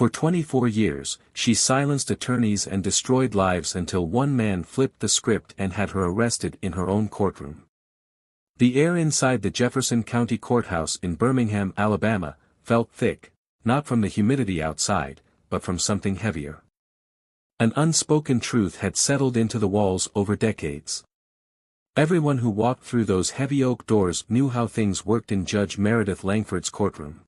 For 24 years, she silenced attorneys and destroyed lives until one man flipped the script and had her arrested in her own courtroom. The air inside the Jefferson County Courthouse in Birmingham, Alabama, felt thick, not from the humidity outside, but from something heavier. An unspoken truth had settled into the walls over decades. Everyone who walked through those heavy oak doors knew how things worked in Judge Meredith Langford's courtroom.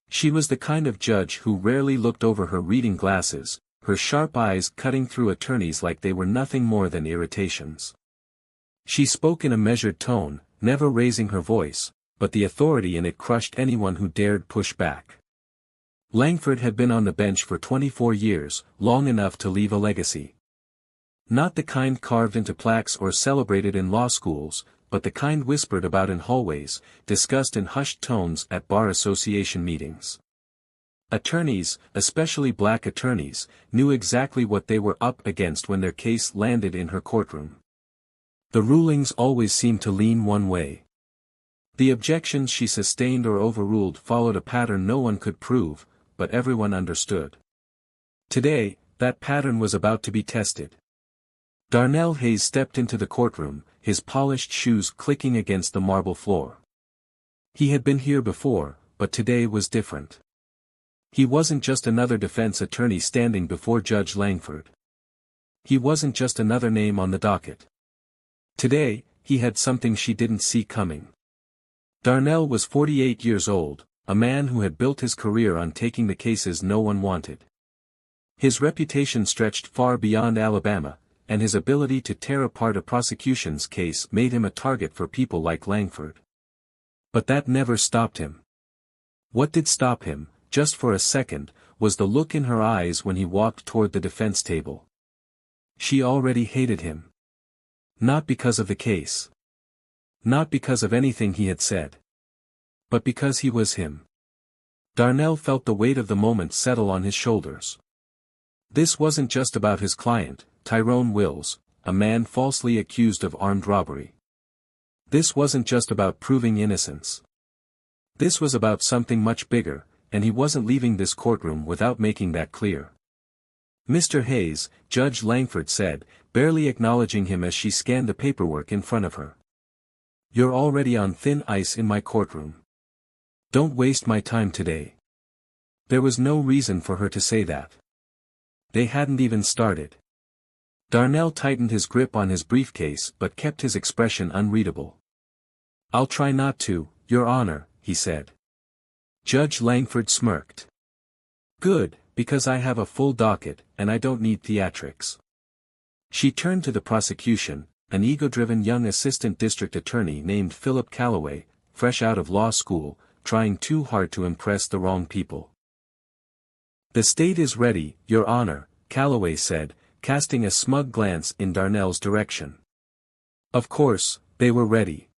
She was the kind of judge who rarely looked over her reading glasses, her sharp eyes cutting through attorneys like they were nothing more than irritations. She spoke in a measured tone, never raising her voice, but the authority in it crushed anyone who dared push back. Langford had been on the bench for 24 years, long enough to leave a legacy. Not the kind carved into plaques or celebrated in law schools, but the kind whispered about in hallways, discussed in hushed tones at bar association meetings. Attorneys, especially black attorneys, knew exactly what they were up against when their case landed in her courtroom. The rulings always seemed to lean one way. The objections she sustained or overruled followed a pattern no one could prove, but everyone understood. Today, that pattern was about to be tested. Darnell Hayes stepped into the courtroom, his polished shoes clicking against the marble floor. He had been here before, but today was different. He wasn't just another defense attorney standing before Judge Langford. He wasn't just another name on the docket. Today, he had something she didn't see coming. Darnell was 48 years old, a man who had built his career on taking the cases no one wanted. His reputation stretched far beyond Alabama, and his ability to tear apart a prosecution's case made him a target for people like Langford. But that never stopped him. What did stop him, just for a second, was the look in her eyes when he walked toward the defense table. She already hated him. Not because of the case. Not because of anything he had said. But because he was him. Darnell felt the weight of the moment settle on his shoulders. This wasn't just about his client, Tyrone Wills, a man falsely accused of armed robbery. This wasn't just about proving innocence. This was about something much bigger, and he wasn't leaving this courtroom without making that clear. "Mr. Hayes," Judge Langford said, barely acknowledging him as she scanned the paperwork in front of her. "You're already on thin ice in my courtroom. Don't waste my time today." There was no reason for her to say that. They hadn't even started. Darnell tightened his grip on his briefcase but kept his expression unreadable. "I'll try not to, Your Honor," he said. Judge Langford smirked. "Good, because I have a full docket, and I don't need theatrics." She turned to the prosecution, an ego-driven young assistant district attorney named Philip Calloway, fresh out of law school, trying too hard to impress the wrong people. "The state is ready, Your Honor," Calloway said, casting a smug glance in Darnell's direction. Of course, they were ready.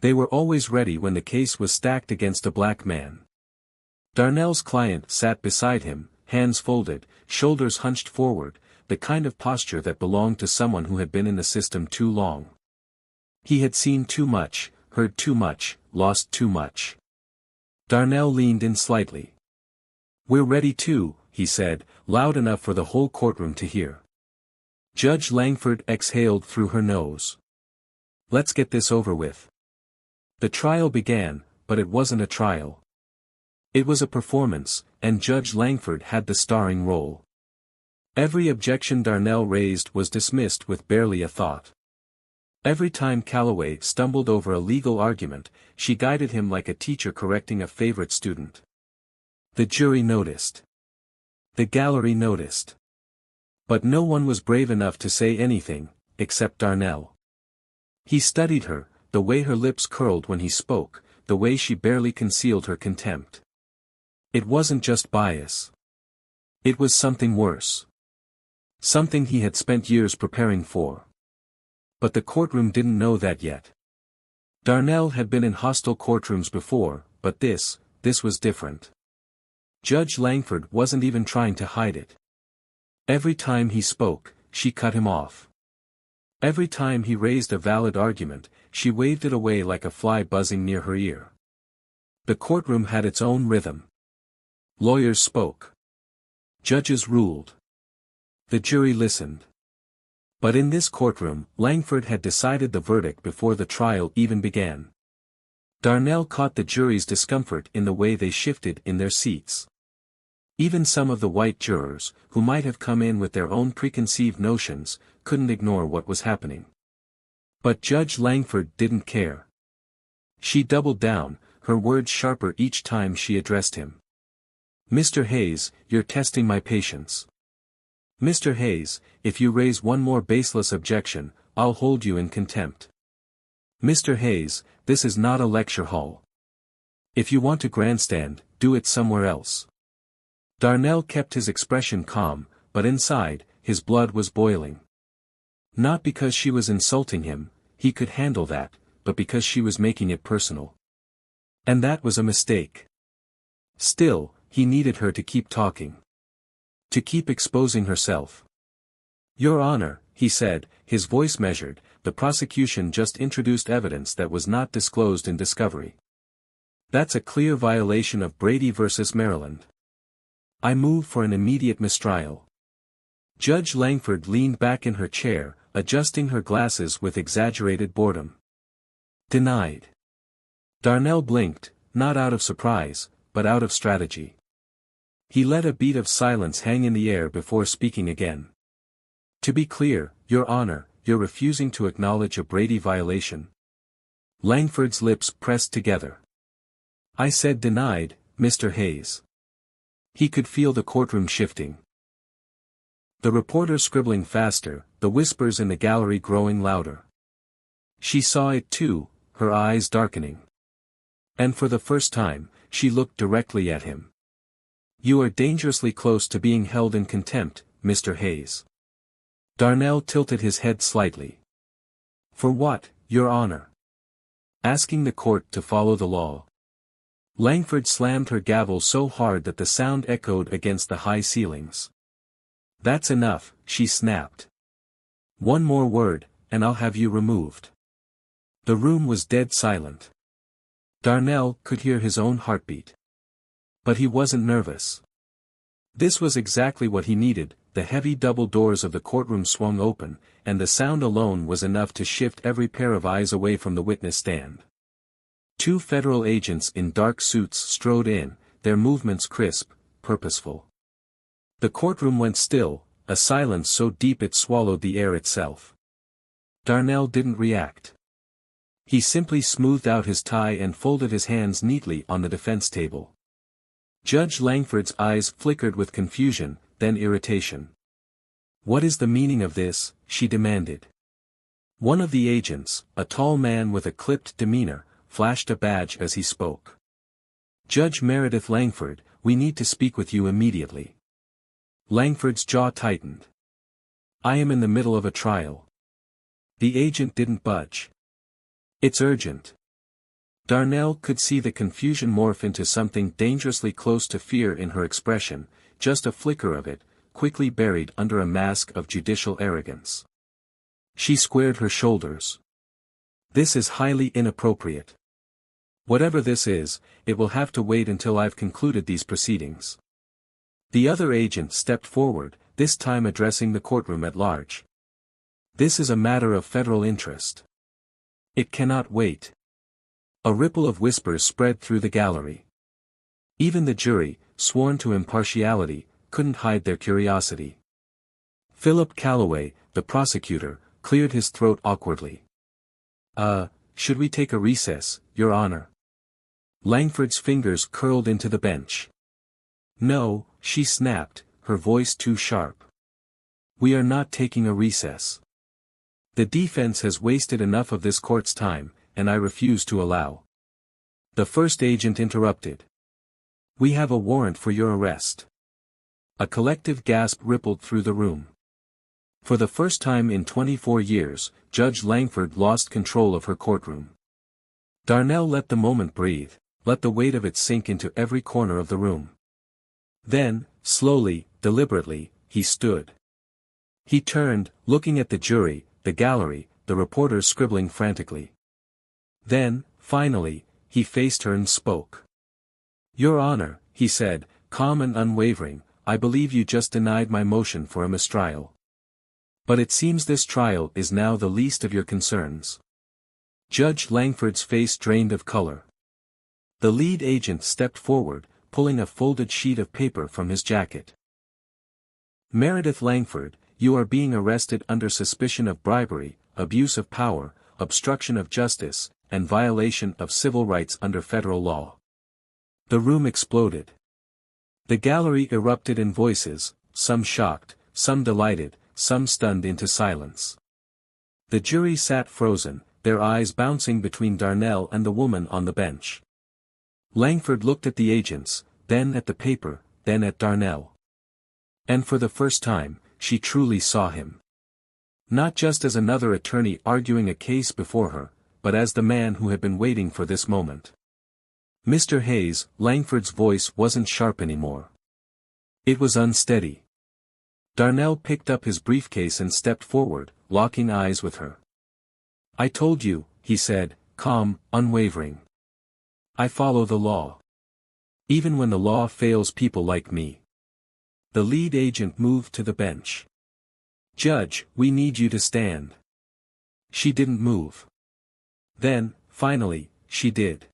They were always ready when the case was stacked against a black man. Darnell's client sat beside him, hands folded, shoulders hunched forward, the kind of posture that belonged to someone who had been in the system too long. He had seen too much, heard too much, lost too much. Darnell leaned in slightly. "We're ready too," he said, loud enough for the whole courtroom to hear. Judge Langford exhaled through her nose. "Let's get this over with." The trial began, but it wasn't a trial. It was a performance, and Judge Langford had the starring role. Every objection Darnell raised was dismissed with barely a thought. Every time Calloway stumbled over a legal argument, she guided him like a teacher correcting a favorite student. The jury noticed. The gallery noticed. But no one was brave enough to say anything, except Darnell. He studied her, the way her lips curled when he spoke, the way she barely concealed her contempt. It wasn't just bias. It was something worse. Something he had spent years preparing for. But the courtroom didn't know that yet. Darnell had been in hostile courtrooms before, but this was different. Judge Langford wasn't even trying to hide it. Every time he spoke, she cut him off. Every time he raised a valid argument, she waved it away like a fly buzzing near her ear. The courtroom had its own rhythm. Lawyers spoke. Judges ruled. The jury listened. But in this courtroom, Langford had decided the verdict before the trial even began. Darnell caught the jury's discomfort in the way they shifted in their seats. Even some of the white jurors, who might have come in with their own preconceived notions, couldn't ignore what was happening. But Judge Langford didn't care. She doubled down, her words sharper each time she addressed him. "Mr. Hayes, you're testing my patience. Mr. Hayes, if you raise one more baseless objection, I'll hold you in contempt. Mr. Hayes, this is not a lecture hall. If you want to grandstand, do it somewhere else." Darnell kept his expression calm, but inside, his blood was boiling. Not because she was insulting him, he could handle that, but because she was making it personal. And that was a mistake. Still, he needed her to keep talking. To keep exposing herself. "Your Honor," he said, his voice measured, "the prosecution just introduced evidence that was not disclosed in discovery. That's a clear violation of Brady v. Maryland. I move for an immediate mistrial." Judge Langford leaned back in her chair, adjusting her glasses with exaggerated boredom. "Denied." Darnell blinked, not out of surprise, but out of strategy. He let a beat of silence hang in the air before speaking again. "To be clear, Your Honor, you're refusing to acknowledge a Brady violation?" Langford's lips pressed together. "I said denied, Mr. Hayes." He could feel the courtroom shifting. The reporter scribbling faster, the whispers in the gallery growing louder. She saw it too, her eyes darkening. And for the first time, she looked directly at him. "You are dangerously close to being held in contempt, Mr. Hayes." Darnell tilted his head slightly. "For what, Your Honor?" "Asking the court to follow the law." Langford slammed her gavel so hard that the sound echoed against the high ceilings. "That's enough," she snapped. "One more word, and I'll have you removed." The room was dead silent. Darnell could hear his own heartbeat. But he wasn't nervous. This was exactly what he needed. The heavy double doors of the courtroom swung open, and the sound alone was enough to shift every pair of eyes away from the witness stand. Two federal agents in dark suits strode in, their movements crisp, purposeful. The courtroom went still, a silence so deep it swallowed the air itself. Darnell didn't react. He simply smoothed out his tie and folded his hands neatly on the defense table. Judge Langford's eyes flickered with confusion, then irritation. "What is the meaning of this?" she demanded. One of the agents, a tall man with a clipped demeanor, flashed a badge as he spoke. "Judge Meredith Langford, we need to speak with you immediately." Langford's jaw tightened. "I am in the middle of a trial." The agent didn't budge. "It's urgent." Darnell could see the confusion morph into something dangerously close to fear in her expression, just a flicker of it, quickly buried under a mask of judicial arrogance. She squared her shoulders. "This is highly inappropriate. Whatever this is, it will have to wait until I've concluded these proceedings." The other agent stepped forward, this time addressing the courtroom at large. "This is a matter of federal interest. It cannot wait." A ripple of whispers spread through the gallery. Even the jury, sworn to impartiality, couldn't hide their curiosity. Philip Calloway, the prosecutor, cleared his throat awkwardly. Should we take a recess, Your Honor?" Langford's fingers curled into the bench. "No," she snapped, her voice too sharp. "We are not taking a recess. The defense has wasted enough of this court's time, and I refuse to allow." The first agent interrupted. "We have a warrant for your arrest." A collective gasp rippled through the room. For the first time in 24 years, Judge Langford lost control of her courtroom. Darnell let the moment breathe, let the weight of it sink into every corner of the room. Then, slowly, deliberately, he stood. He turned, looking at the jury, the gallery, the reporters scribbling frantically. Then, finally, he faced her and spoke. "Your Honor," he said, calm and unwavering, I believe you just denied my motion for a mistrial. But it seems this trial is now the least of your concerns. Judge Langford's face drained of color. The lead agent stepped forward, pulling a folded sheet of paper from his jacket. Meredith Langford, you are being arrested under suspicion of bribery, abuse of power, obstruction of justice, and violation of civil rights under federal law. The room exploded. The gallery erupted in voices, some shocked, some delighted, some stunned into silence. The jury sat frozen, their eyes bouncing between Darnell and the woman on the bench. Langford looked at the agents, then at the paper, then at Darnell. And for the first time, she truly saw him. Not just as another attorney arguing a case before her, but as the man who had been waiting for this moment. Mr. Hayes, Langford's voice wasn't sharp anymore. It was unsteady. Darnell picked up his briefcase and stepped forward, locking eyes with her. I told you, he said, calm, unwavering. I follow the law. Even when the law fails people like me. The lead agent moved to the bench. Judge, we need you to stand. She didn't move. Then, finally, she did.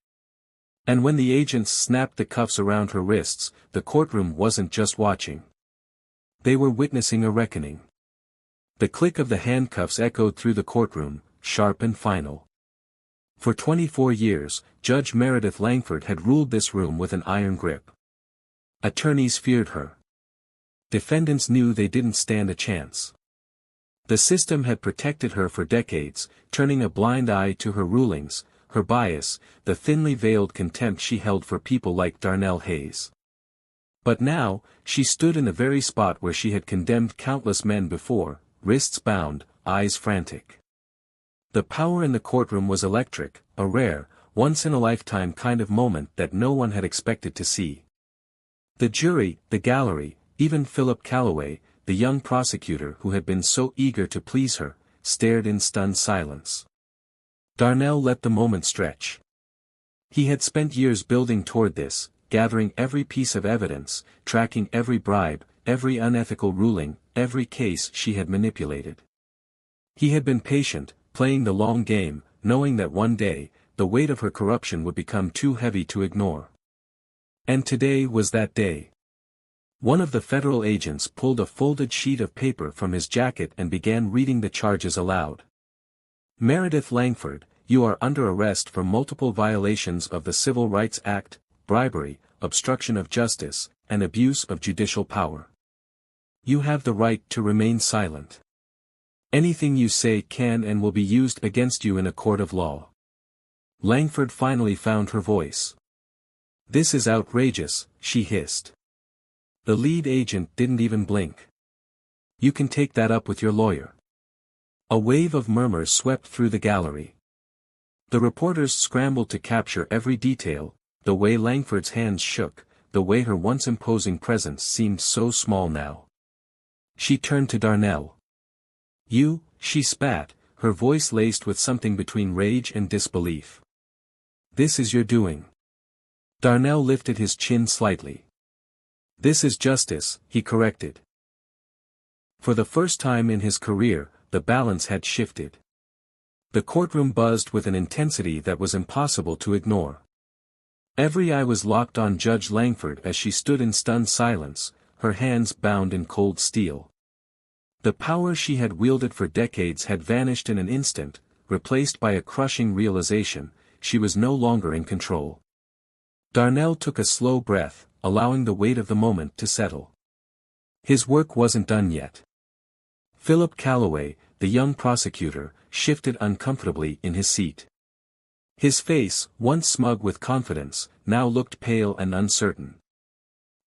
And when the agents snapped the cuffs around her wrists, the courtroom wasn't just watching. They were witnessing a reckoning. The click of the handcuffs echoed through the courtroom, sharp and final. For 24 years, Judge Meredith Langford had ruled this room with an iron grip. Attorneys feared her. Defendants knew they didn't stand a chance. The system had protected her for decades, turning a blind eye to her rulings, her bias, the thinly veiled contempt she held for people like Darnell Hayes. But now, she stood in the very spot where she had condemned countless men before, wrists bound, eyes frantic. The power in the courtroom was electric, a rare, once-in-a-lifetime kind of moment that no one had expected to see. The jury, the gallery, even Philip Calloway, the young prosecutor who had been so eager to please her, stared in stunned silence. Darnell let the moment stretch. He had spent years building toward this, gathering every piece of evidence, tracking every bribe, every unethical ruling, every case she had manipulated. He had been patient, playing the long game, knowing that one day, the weight of her corruption would become too heavy to ignore. And today was that day. One of the federal agents pulled a folded sheet of paper from his jacket and began reading the charges aloud. Meredith Langford, you are under arrest for multiple violations of the Civil Rights Act, bribery, obstruction of justice, and abuse of judicial power. You have the right to remain silent. Anything you say can and will be used against you in a court of law. Langford finally found her voice. This is outrageous, she hissed. The lead agent didn't even blink. You can take that up with your lawyer. A wave of murmurs swept through the gallery. The reporters scrambled to capture every detail, the way Langford's hands shook, the way her once imposing presence seemed so small now. She turned to Darnell. You, she spat, her voice laced with something between rage and disbelief. This is your doing. Darnell lifted his chin slightly. This is justice, he corrected. For the first time in his career, the balance had shifted. The courtroom buzzed with an intensity that was impossible to ignore. Every eye was locked on Judge Langford as she stood in stunned silence, her hands bound in cold steel. The power she had wielded for decades had vanished in an instant, replaced by a crushing realization, she was no longer in control. Darnell took a slow breath, allowing the weight of the moment to settle. His work wasn't done yet. Philip Calloway, the young prosecutor, shifted uncomfortably in his seat. His face, once smug with confidence, now looked pale and uncertain.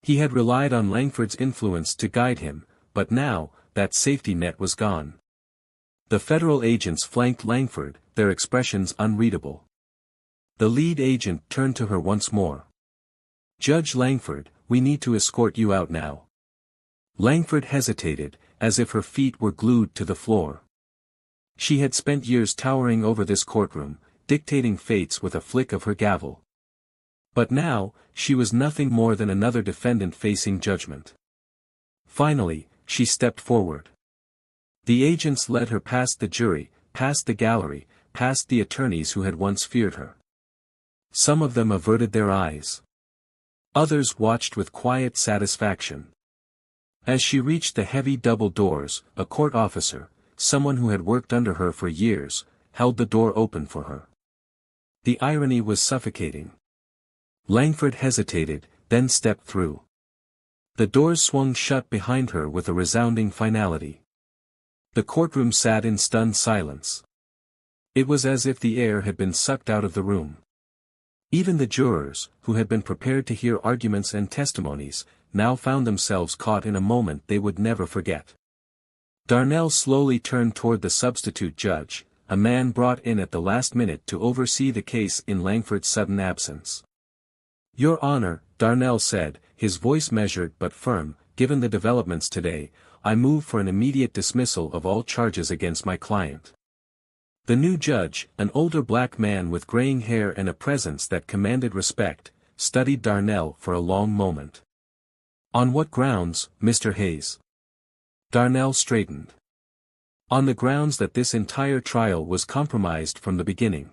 He had relied on Langford's influence to guide him, but now, that safety net was gone. The federal agents flanked Langford, their expressions unreadable. The lead agent turned to her once more. Judge Langford, we need to escort you out now. Langford hesitated, as if her feet were glued to the floor. She had spent years towering over this courtroom, dictating fates with a flick of her gavel. But now, she was nothing more than another defendant facing judgment. Finally, she stepped forward. The agents led her past the jury, past the gallery, past the attorneys who had once feared her. Some of them averted their eyes. Others watched with quiet satisfaction. As she reached the heavy double doors, a court officer, someone who had worked under her for years, held the door open for her. The irony was suffocating. Langford hesitated, then stepped through. The doors swung shut behind her with a resounding finality. The courtroom sat in stunned silence. It was as if the air had been sucked out of the room. Even the jurors, who had been prepared to hear arguments and testimonies, now found themselves caught in a moment they would never forget. Darnell slowly turned toward the substitute judge, a man brought in at the last minute to oversee the case in Langford's sudden absence. "Your Honor," Darnell said, his voice measured but firm, "given the developments today, I move for an immediate dismissal of all charges against my client." The new judge, an older black man with graying hair and a presence that commanded respect, studied Darnell for a long moment. "On what grounds, Mr. Hayes?" Darnell straightened. "On the grounds that this entire trial was compromised from the beginning.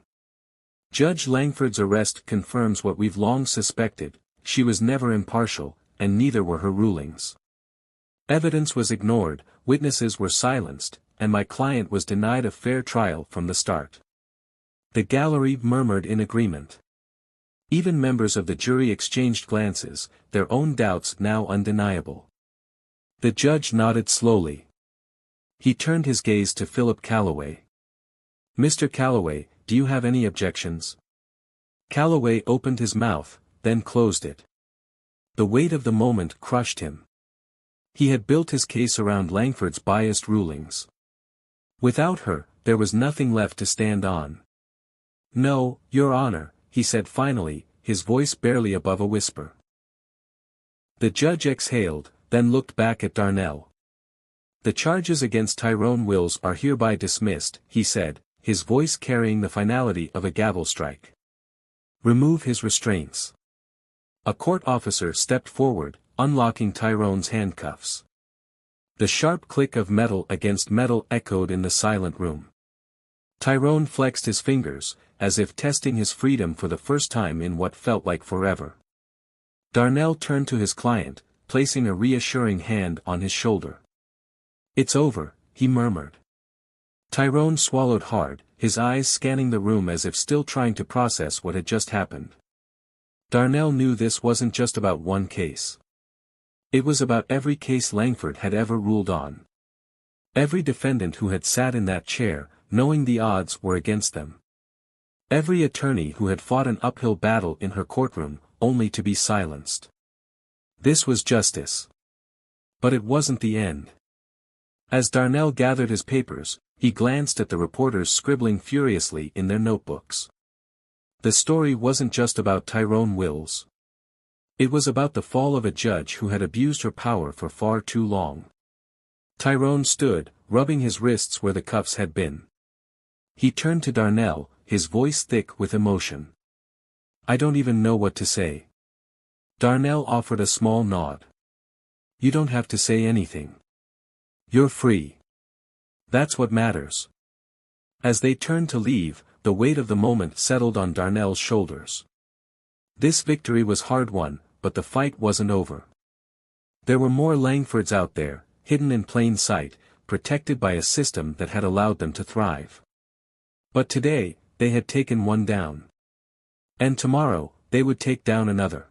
Judge Langford's arrest confirms what we've long suspected: she was never impartial, and neither were her rulings. Evidence was ignored, witnesses were silenced, and my client was denied a fair trial from the start." The gallery murmured in agreement. Even members of the jury exchanged glances, their own doubts now undeniable. The judge nodded slowly. He turned his gaze to Philip Calloway. "Mr. Calloway, do you have any objections?" Calloway opened his mouth, then closed it. The weight of the moment crushed him. He had built his case around Langford's biased rulings. Without her, there was nothing left to stand on. "No, Your Honor," he said finally, his voice barely above a whisper. The judge exhaled, then looked back at Darnell. "The charges against Tyrone Wills are hereby dismissed," he said, his voice carrying the finality of a gavel strike. "Remove his restraints." A court officer stepped forward, unlocking Tyrone's handcuffs. The sharp click of metal against metal echoed in the silent room. Tyrone flexed his fingers, as if testing his freedom for the first time in what felt like forever. Darnell turned to his client, placing a reassuring hand on his shoulder. "It's over," he murmured. Tyrone swallowed hard, his eyes scanning the room as if still trying to process what had just happened. Darnell knew this wasn't just about one case. It was about every case Langford had ever ruled on. Every defendant who had sat in that chair, knowing the odds were against them. Every attorney who had fought an uphill battle in her courtroom, only to be silenced. This was justice. But it wasn't the end. As Darnell gathered his papers, he glanced at the reporters scribbling furiously in their notebooks. The story wasn't just about Tyrone Wills. It was about the fall of a judge who had abused her power for far too long. Tyrone stood, rubbing his wrists where the cuffs had been. He turned to Darnell, his voice thick with emotion. "I don't even know what to say." Darnell offered a small nod. "You don't have to say anything. You're free. That's what matters." As they turned to leave, the weight of the moment settled on Darnell's shoulders. This victory was hard-won, but the fight wasn't over. There were more Langfords out there, hidden in plain sight, protected by a system that had allowed them to thrive. But today, they had taken one down. And tomorrow, they would take down another.